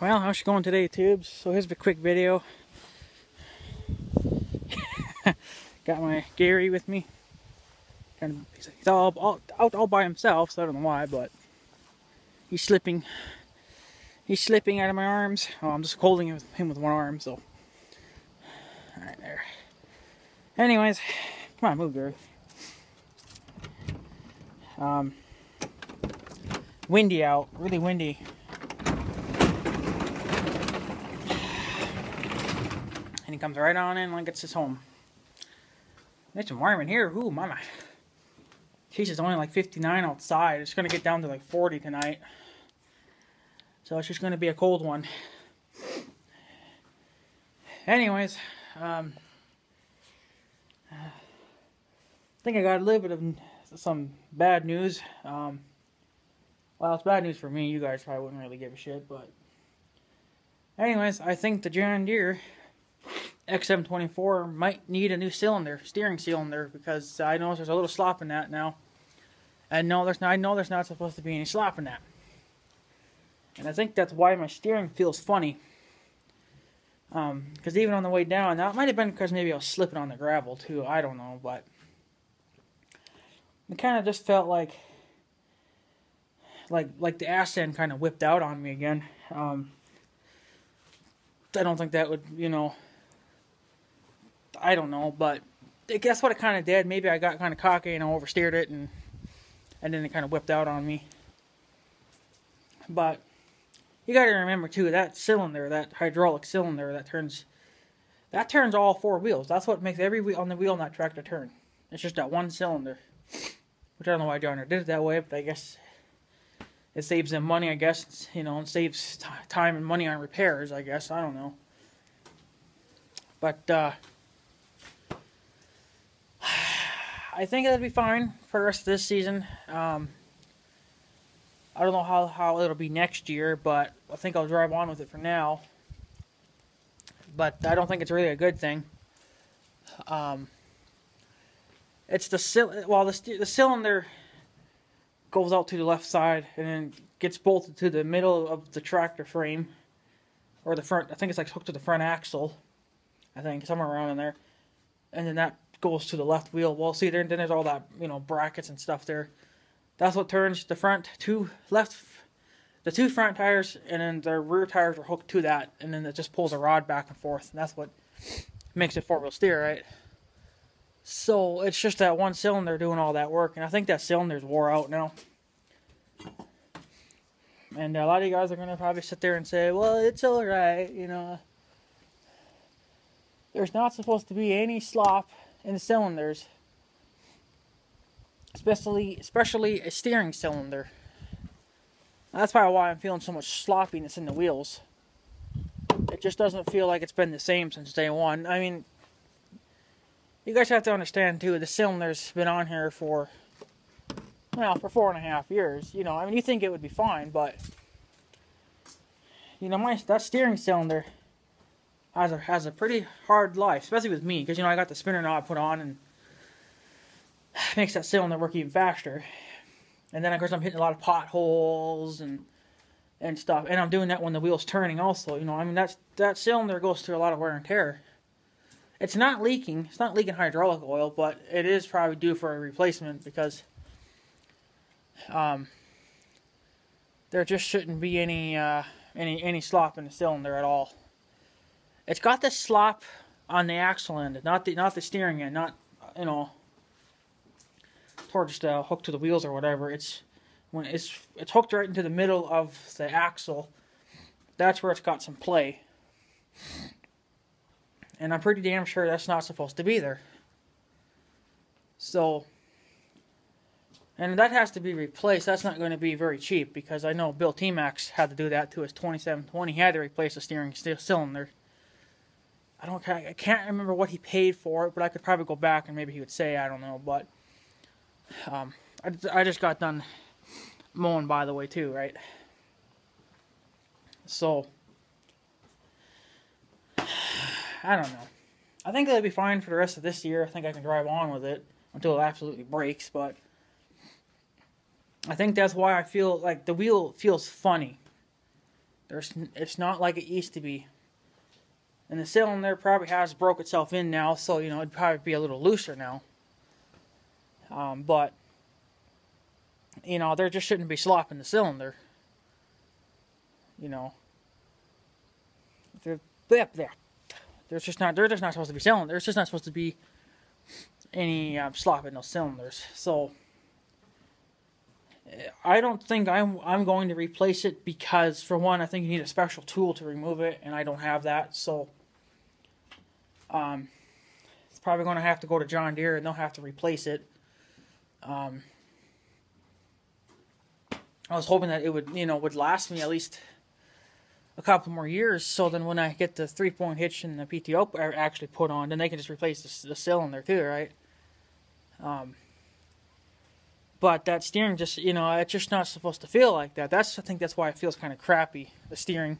Well, how's she going today, Tubes? So here's a quick video. Got my Gary with me. He's all by himself, so I don't know why, but he's slipping. He's slipping out of my arms. Oh, I'm just holding him with one arm, so. Alright, there. Anyways, come on, move, Gary. Windy out, really windy. And he comes right on in like it's his home. It's warm in here. Ooh, mama. Jeez, it's only like 59 outside. It's going to get down to like 40 tonight. So it's just going to be a cold one. Anyways, I think I got a little bit of some bad news. Well, it's bad news for me. You guys probably wouldn't really give a shit, but anyways, I think the John Deere x724 might need a new steering cylinder, because I know there's a little slop in that now. I know there's not supposed to be any slop in that. And I think that's why my steering feels funny. Because even on the way down, now it might have been because maybe I was slipping on the gravel too, I don't know, but it kind of just felt like the ass end kind of whipped out on me again. I don't think that would, I don't know, but I guess what it kind of did, maybe I got kind of cocky and I oversteered it, and then it kind of whipped out on me. But you got to remember too, that cylinder, that hydraulic cylinder, that turns all four wheels. That's what makes every wheel on the wheel in that tractor turn. It's just that one cylinder, which I don't know why John Deere did it that way, but I guess it saves them money. I guess it saves time and money on repairs. I guess, I don't know, but I think it'll be fine for the rest of this season. I don't know how it'll be next year, but I think I'll drive on with it for now. But I don't think it's really a good thing. It's the cylinder goes out to the left side and then gets bolted to the middle of the tractor frame, or the front. I think it's like hooked to the front axle. I think somewhere around in there, and then that goes to the left wheel. Well, see, then there's all that brackets and stuff there. That's what turns the two front tires, and then the rear tires are hooked to that, and then it just pulls a rod back and forth, and that's what makes it four-wheel steer, right? So it's just that one cylinder doing all that work, and I think that cylinder's wore out now. And a lot of you guys are going to probably sit there and say, well, it's alright, There's not supposed to be any slop in the cylinders. Especially a steering cylinder. That's probably why I'm feeling so much sloppiness in the wheels. It just doesn't feel like it's been the same since day one. I mean, you guys have to understand too, the cylinder's been on here for 4.5 years. I mean, you think it would be fine, but that steering cylinder has a pretty hard life, especially with me, because I got the spinner knob put on, and it makes that cylinder work even faster. And then of course I'm hitting a lot of potholes and stuff, and I'm doing that when the wheel's turning also. I mean, that cylinder goes through a lot of wear and tear. It's not leaking hydraulic oil, but it is probably due for a replacement, because there just shouldn't be any slop in the cylinder at all. It's got this slop on the axle end, not the steering end, not towards the hook to the wheels or whatever. It's hooked right into the middle of the axle. That's where it's got some play. And I'm pretty damn sure that's not supposed to be there. So, and that has to be replaced. That's not going to be very cheap, because I know Bill T-Max had to do that to his 2720. He had to replace the steering cylinder. I can't remember what he paid for it, but I could probably go back and maybe he would say, I don't know. But I just got done mowing, by the way, too, right? So I don't know. I think it'll be fine for the rest of this year. I think I can drive on with it until it absolutely breaks, but I think that's why I feel like the wheel feels funny. It's not like it used to be. And the cylinder probably has broke itself in now, so, you know, it'd probably be a little looser now. But, you know, there just shouldn't be slop in the cylinder. You know. There's just not supposed to be cylinder. There's just not supposed to be any slop in those cylinders. So, I don't think I'm going to replace it because, for one, I think you need a special tool to remove it, and I don't have that. So, it's probably going to have to go to John Deere, and they'll have to replace it. I was hoping that it would last me at least a couple more years, so then when I get the 3-point hitch and the PTO actually put on, then they can just replace the cylinder too, right? But that steering just, it's just not supposed to feel like that. I think that's why it feels kind of crappy, the steering.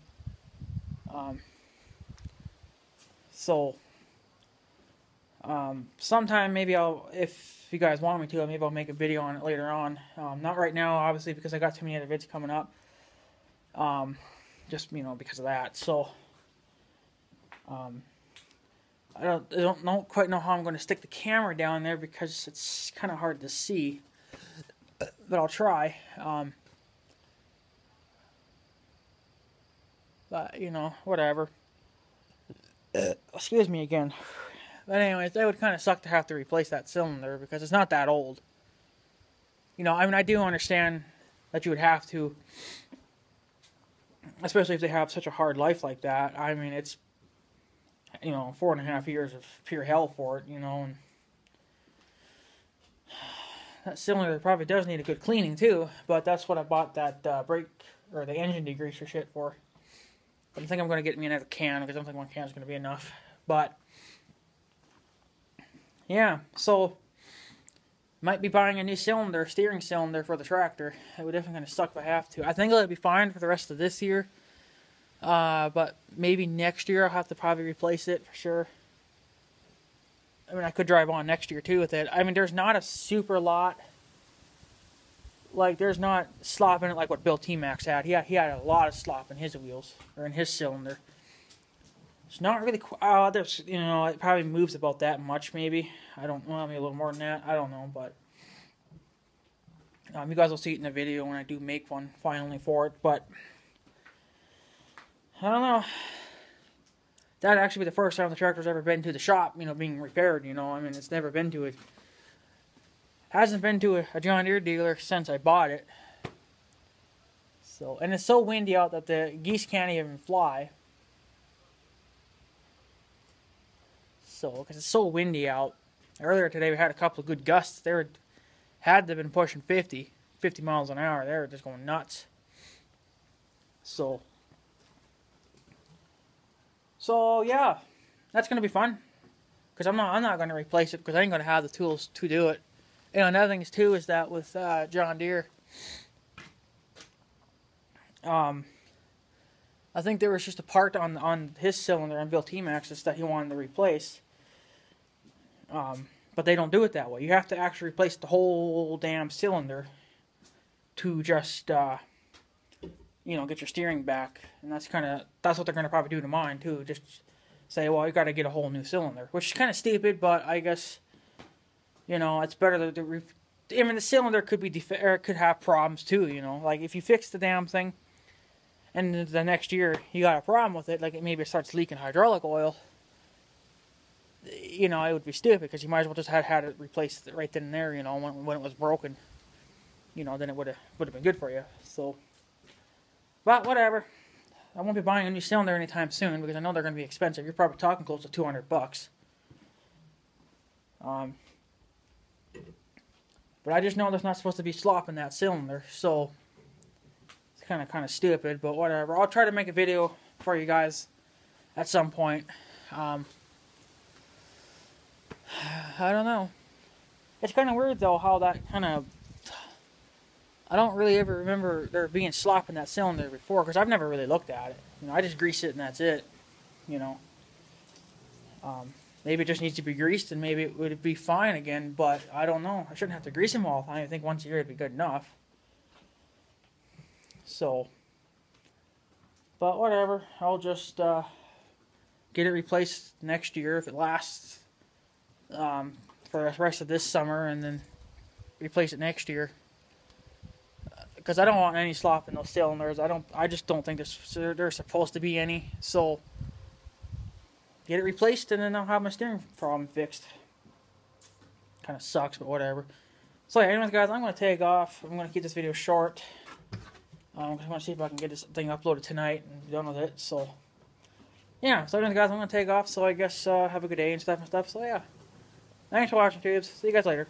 Sometime maybe if you guys want me to, maybe I'll make a video on it later on. Not right now, obviously, because I got too many other vids coming up. Just, because of that. So, I don't quite know how I'm going to stick the camera down there because it's kind of hard to see. But I'll try. But, whatever. Excuse me again. But anyways, that would kind of suck to have to replace that cylinder because it's not that old. I do understand that you would have to, especially if they have such a hard life like that. I mean, it's, 4.5 years of pure hell for it, and that cylinder probably does need a good cleaning too, but that's what I bought that brake, or the engine degreaser shit for. But I think I'm going to get me another can, because I don't think one can is going to be enough. But, yeah, so, might be buying a new steering cylinder for the tractor. It would definitely kind of suck if I have to. I think it'll be fine for the rest of this year. But maybe next year I'll have to probably replace it for sure. I mean, I could drive on next year too with it. I mean, there's not a super lot. Like, there's not slop in it like what Bill T-Max had. He had a lot of slop in his wheels, or in his cylinder. It's not really, there's, it probably moves about that much, maybe. I don't know, maybe a little more than that. I don't know, but you guys will see it in the video when I do make one finally for it. But I don't know. That'd actually be the first time the tractor's ever been to the shop, being repaired. I mean, it's never been to it. Hasn't been to a John Deere dealer since I bought it. So, and it's so windy out that the geese can't even fly. So, because it's so windy out. Earlier today we had a couple of good gusts. They had to have been pushing 50 miles an hour. They were just going nuts. So yeah, that's gonna be fun. Because I'm not gonna replace it because I ain't gonna have the tools to do it. Another thing too is that with John Deere, I think there was just a part on his cylinder on Bill T-Max's that he wanted to replace. But they don't do it that way. You have to actually replace the whole damn cylinder to just, get your steering back. And that's what they're going to probably do to mine, too. Just say, well, you got to get a whole new cylinder. Which is kind of stupid, but I guess, it's better to the cylinder could be could have problems, too, Like, if you fix the damn thing, and the next year you got a problem with it, like maybe it starts leaking hydraulic oil, it would be stupid because you might as well just had it replaced right then and there, when it was broken. Then it would have been good for you. So, but whatever. I won't be buying a new cylinder anytime soon because I know they're going to be expensive. You're probably talking close to $200. But I just know there's not supposed to be slop in that cylinder, so it's kind of stupid. But whatever. I'll try to make a video for you guys at some point. I don't know. It's kind of weird, though, how that I don't really ever remember there being slop in that cylinder before, because I've never really looked at it. I just grease it and that's it. Maybe it just needs to be greased and maybe it would be fine again, but I don't know. I shouldn't have to grease them all the time. I think once a year would be good enough. So, But whatever, I'll just get it replaced next year if it lasts for the rest of this summer, and then replace it next year. Because I don't want any slop in those cylinders. I just don't think there's supposed to be any. So get it replaced, and then I'll have my steering problem fixed. Kind of sucks, but whatever. So yeah, anyways, guys, I'm going to take off. I'm going to keep this video short. I want to see if I can get this thing uploaded tonight and be done with it. So yeah, so anyways, guys, I'm going to take off. So I guess have a good day and stuff. So yeah, thanks for watching, tubes. See you guys later.